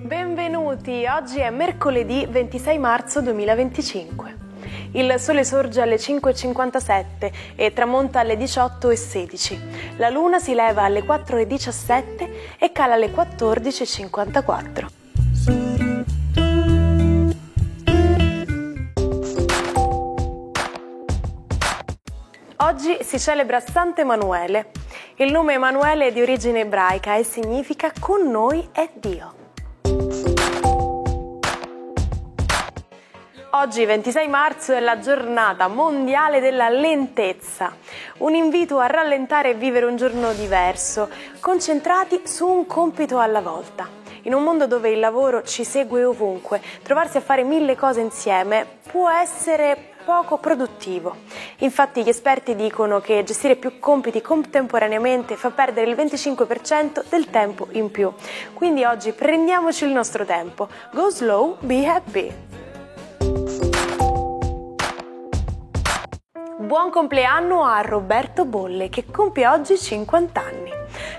Benvenuti, oggi è mercoledì 26 marzo 2025. Il sole sorge alle 5:57 e tramonta alle 18:16. La luna si leva alle 4:17 e cala alle 14:54. Oggi si celebra Sant'Emanuele. Il nome Emanuele è di origine ebraica e significa "con noi è Dio". Oggi, 26 marzo, è la giornata mondiale della lentezza, un invito a rallentare e vivere un giorno diverso, concentrati su un compito alla volta. In un mondo dove il lavoro ci segue ovunque, trovarsi a fare 1000 cose insieme può essere poco produttivo. Infatti gli esperti dicono che gestire più compiti contemporaneamente fa perdere il 25% del tempo in più. Quindi oggi prendiamoci il nostro tempo. Go slow, be happy. Buon compleanno a Roberto Bolle, che compie oggi 50 anni.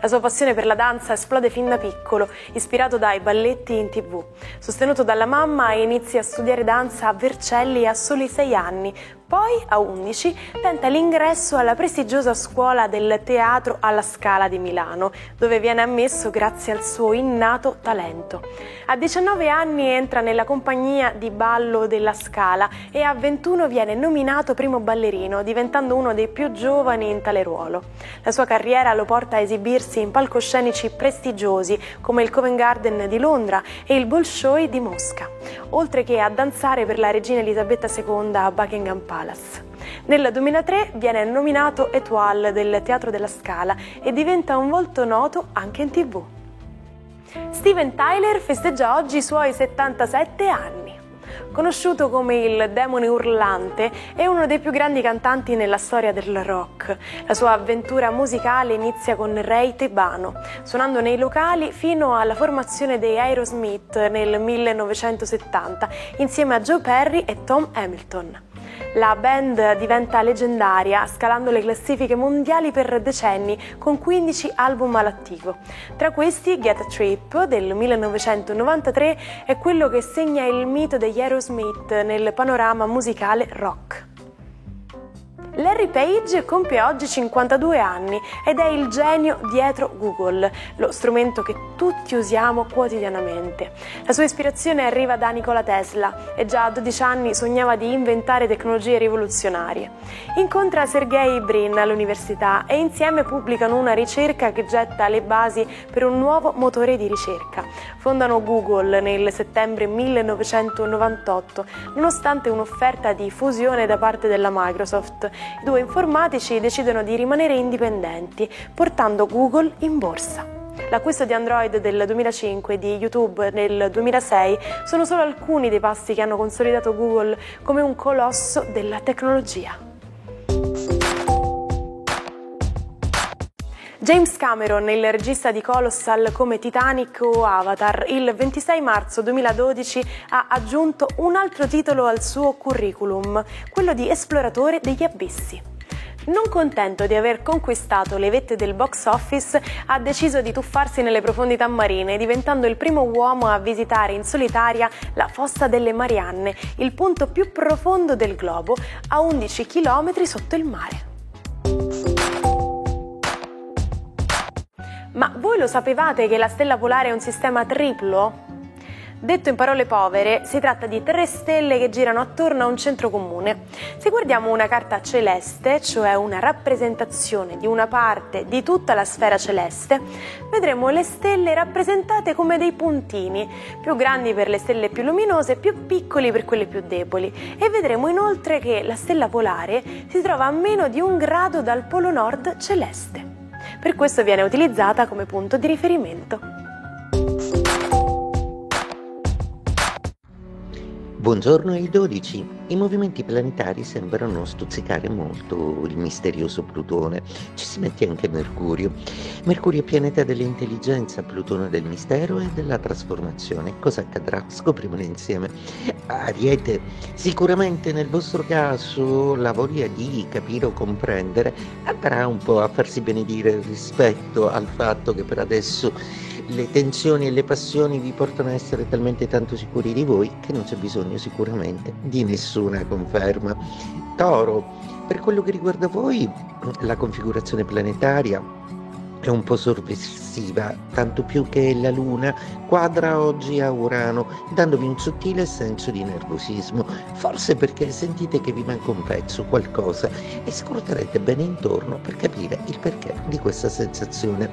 La sua passione per la danza esplode fin da piccolo, ispirato dai balletti in TV. Sostenuto dalla mamma, inizia a studiare danza a Vercelli a soli 6 anni. Poi, a 11, tenta l'ingresso alla prestigiosa scuola del Teatro alla Scala di Milano, dove viene ammesso grazie al suo innato talento. A 19 anni entra nella compagnia di ballo della Scala e a 21 viene nominato primo ballerino, diventando uno dei più giovani in tale ruolo. La sua carriera lo porta a esibirsi in palcoscenici prestigiosi come il Covent Garden di Londra e il Bolshoi di Mosca, oltre che a danzare per la regina Elisabetta II a Buckingham Palace. Nel 2003 viene nominato Étoile del Teatro della Scala e diventa un volto noto anche in TV. Steven Tyler festeggia oggi i suoi 77 anni. Conosciuto come il demone urlante, è uno dei più grandi cantanti nella storia del rock. La sua avventura musicale inizia con Ray Tebano, suonando nei locali fino alla formazione dei Aerosmith nel 1970, insieme a Joe Perry e Tom Hamilton. La band diventa leggendaria, scalando le classifiche mondiali per decenni, con 15 album all'attivo. Tra questi, Get a Trip del 1993 è quello che segna il mito degli Aerosmith nel panorama musicale rock. Larry Page compie oggi 52 anni ed è il genio dietro Google, lo strumento che tutti usiamo quotidianamente. La sua ispirazione arriva da Nikola Tesla e già a 12 anni sognava di inventare tecnologie rivoluzionarie. Incontra Sergey Brin all'università e insieme pubblicano una ricerca che getta le basi per un nuovo motore di ricerca. Fondano Google nel settembre 1998, nonostante un'offerta di fusione da parte della Microsoft. I due informatici decidono di rimanere indipendenti, portando Google in borsa. L'acquisto di Android del 2005 e di YouTube nel 2006 sono solo alcuni dei passi che hanno consolidato Google come un colosso della tecnologia. James Cameron, il regista di Colossal come Titanic o Avatar, il 26 marzo 2012 ha aggiunto un altro titolo al suo curriculum, quello di esploratore degli abissi. Non contento di aver conquistato le vette del box office, ha deciso di tuffarsi nelle profondità marine, diventando il primo uomo a visitare in solitaria la Fossa delle Marianne, il punto più profondo del globo, a 11 km sotto il mare. Ma voi lo sapevate che la stella polare è un sistema triplo? Detto in parole povere, si tratta di 3 stelle che girano attorno a un centro comune. Se guardiamo una carta celeste, cioè una rappresentazione di una parte di tutta la sfera celeste, vedremo le stelle rappresentate come dei puntini, più grandi per le stelle più luminose, più piccoli per quelle più deboli, e vedremo inoltre che la stella polare si trova a meno di 1 grado dal polo nord celeste. Per questo viene utilizzata come punto di riferimento. Buongiorno ai 12. I movimenti planetari sembrano stuzzicare molto il misterioso Plutone. Ci si mette anche Mercurio. Mercurio è pianeta dell'intelligenza, Plutone del mistero e della trasformazione. Cosa accadrà? Scopriamolo insieme. Ariete, sicuramente nel vostro caso la voglia di capire o comprendere andrà un po' a farsi benedire rispetto al fatto che per adesso le tensioni e le passioni vi portano a essere talmente tanto sicuri di voi che non c'è bisogno sicuramente di nessuna conferma. Toro, per quello che riguarda voi, la configurazione planetaria è un po' sorpresiva, tanto più che la Luna quadra oggi a Urano, dandovi un sottile senso di nervosismo, forse perché sentite che vi manca un pezzo, qualcosa, e scruterete bene intorno per capire il perché di questa sensazione.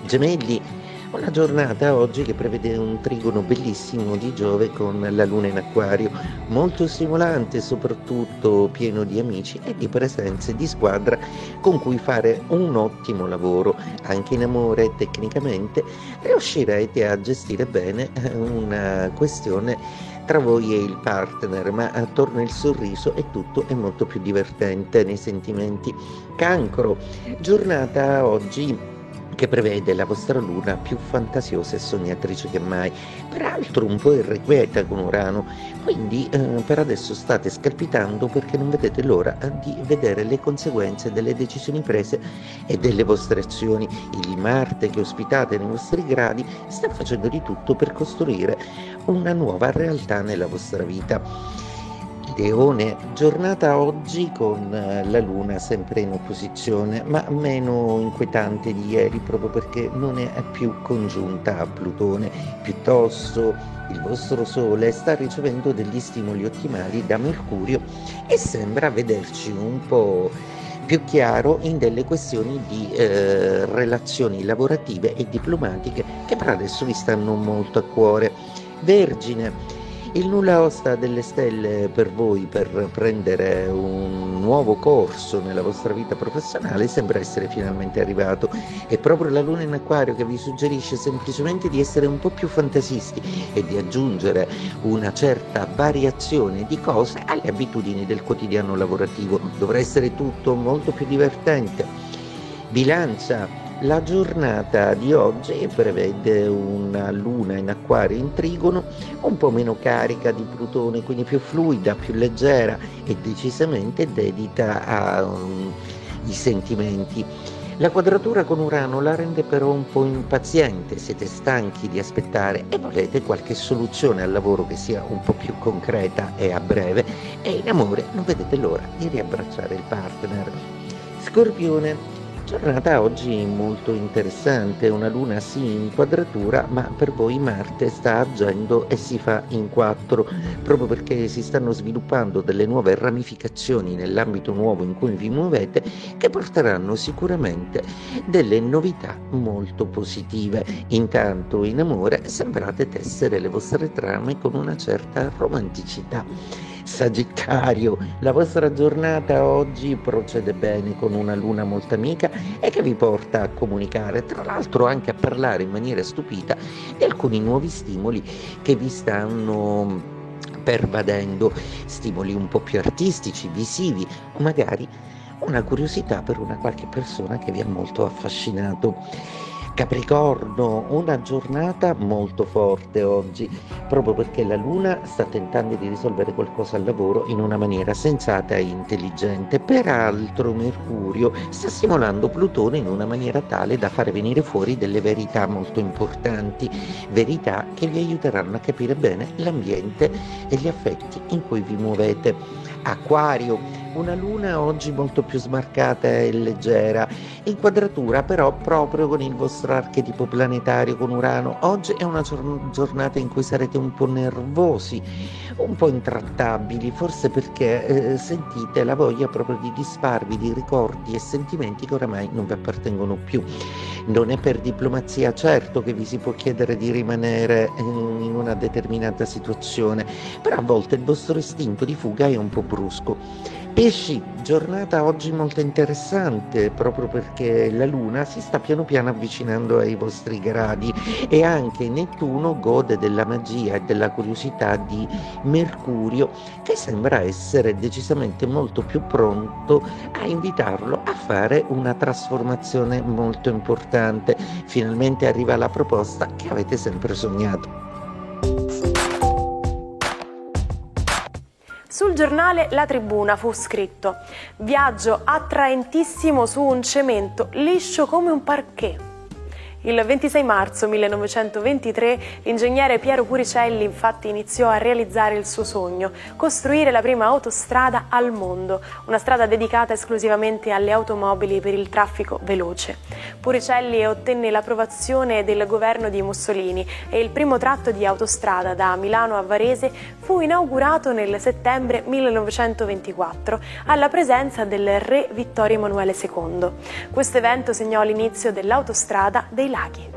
Gemelli, una giornata oggi che prevede un trigono bellissimo di Giove con la Luna in Acquario, molto stimolante, soprattutto pieno di amici e di presenze di squadra con cui fare un ottimo lavoro. Anche in amore, tecnicamente, riuscirete a gestire bene una questione tra voi e il partner, ma attorno il sorriso e tutto è molto più divertente nei sentimenti. Cancro, giornata oggi che prevede la vostra luna più fantasiosa e sognatrice che mai, peraltro un po' irrequieta con Urano, quindi per adesso state scalpitando perché non vedete l'ora di vedere le conseguenze delle decisioni prese e delle vostre azioni. Il Marte che ospitate nei vostri gradi sta facendo di tutto per costruire una nuova realtà nella vostra vita. Leone, giornata oggi con la Luna sempre in opposizione, ma meno inquietante di ieri proprio perché non è più congiunta a Plutone, piuttosto il vostro Sole sta ricevendo degli stimoli ottimali da Mercurio e sembra vederci un po' più chiaro in delle questioni di relazioni lavorative e diplomatiche che per adesso vi stanno molto a cuore. Vergine, il nulla osta delle stelle per voi per prendere un nuovo corso nella vostra vita professionale sembra essere finalmente arrivato. È proprio la Luna in Acquario che vi suggerisce semplicemente di essere un po' più fantasisti e di aggiungere una certa variazione di cose alle abitudini del quotidiano lavorativo. Dovrà essere tutto molto più divertente. Bilancia, la giornata di oggi prevede una Luna in Acquario in Trigono, un po' meno carica di Plutone, quindi più fluida, più leggera e decisamente dedita ai sentimenti. La quadratura con Urano la rende però un po' impaziente, siete stanchi di aspettare e volete qualche soluzione al lavoro che sia un po' più concreta e a breve, e in amore non vedete l'ora di riabbracciare il partner. Scorpione, giornata oggi molto interessante, una luna sì in quadratura, ma per voi Marte sta agendo e si fa in 4, proprio perché si stanno sviluppando delle nuove ramificazioni nell'ambito nuovo in cui vi muovete che porteranno sicuramente delle novità molto positive. Intanto in amore sembrate tessere le vostre trame con una certa romanticità. Sagittario, la vostra giornata oggi procede bene con una luna molto amica e che vi porta a comunicare, tra l'altro anche a parlare in maniera stupida di alcuni nuovi stimoli che vi stanno pervadendo, stimoli un po' più artistici, visivi o magari una curiosità per una qualche persona che vi ha molto affascinato. Capricorno, una giornata molto forte oggi, proprio perché la Luna sta tentando di risolvere qualcosa al lavoro in una maniera sensata e intelligente. Peraltro Mercurio sta stimolando Plutone in una maniera tale da fare venire fuori delle verità molto importanti, verità che vi aiuteranno a capire bene l'ambiente e gli affetti in cui vi muovete. Acquario, una luna oggi molto più smarcata e leggera, in quadratura però proprio con il vostro archetipo planetario con Urano. Oggi è una giornata in cui sarete un po' nervosi, un po' intrattabili, forse perché sentite la voglia proprio di disfarvi di ricordi e sentimenti che oramai non vi appartengono più. Non è per diplomazia certo che vi si può chiedere di rimanere in una determinata situazione, però a volte il vostro istinto di fuga è un po' brusco. Pesci, giornata oggi molto interessante proprio perché la Luna si sta piano piano avvicinando ai vostri gradi e anche Nettuno gode della magia e della curiosità di Mercurio, che sembra essere decisamente molto più pronto a invitarlo a fare una trasformazione molto importante. Finalmente arriva la proposta che avete sempre sognato. Sul giornale La Tribuna fu scritto: viaggio attraentissimo su un cemento liscio come un parquet. Il 26 marzo 1923 l'ingegnere Piero Puricelli infatti iniziò a realizzare il suo sogno, costruire la prima autostrada al mondo, una strada dedicata esclusivamente alle automobili per il traffico veloce. Puricelli ottenne l'approvazione del governo di Mussolini e il primo tratto di autostrada da Milano a Varese fu inaugurato nel settembre 1924 alla presenza del re Vittorio Emanuele II. Questo evento segnò l'inizio dell'autostrada dei laghi.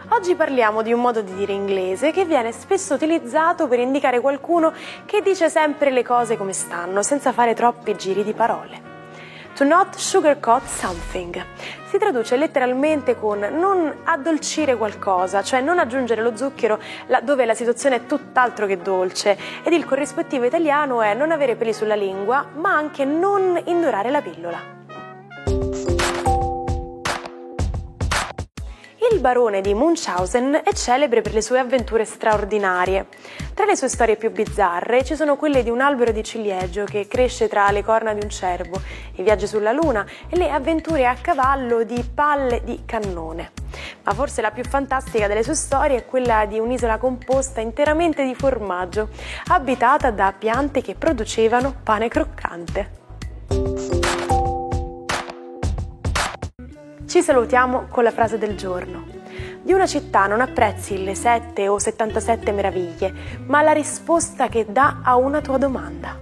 Oggi parliamo di un modo di dire inglese che viene spesso utilizzato per indicare qualcuno che dice sempre le cose come stanno, senza fare troppi giri di parole. To not sugarcoat something si traduce letteralmente con non addolcire qualcosa, cioè non aggiungere lo zucchero laddove la situazione è tutt'altro che dolce, ed il corrispettivo italiano è non avere peli sulla lingua, ma anche non indorare la pillola. Il barone di Munchausen è celebre per le sue avventure straordinarie. Tra le sue storie più bizzarre ci sono quelle di un albero di ciliegio che cresce tra le corna di un cervo, i viaggi sulla Luna e le avventure a cavallo di palle di cannone. Ma forse la più fantastica delle sue storie è quella di un'isola composta interamente di formaggio, abitata da piante che producevano pane croccante. Ci salutiamo con la frase del giorno. Di una città non apprezzi le 7 o 77 meraviglie, ma la risposta che dà a una tua domanda.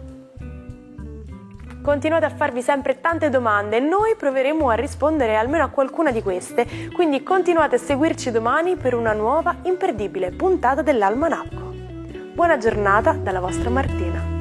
Continuate a farvi sempre tante domande e noi proveremo a rispondere almeno a qualcuna di queste, quindi continuate a seguirci domani per una nuova imperdibile puntata dell'Almanacco. Buona giornata dalla vostra Martina.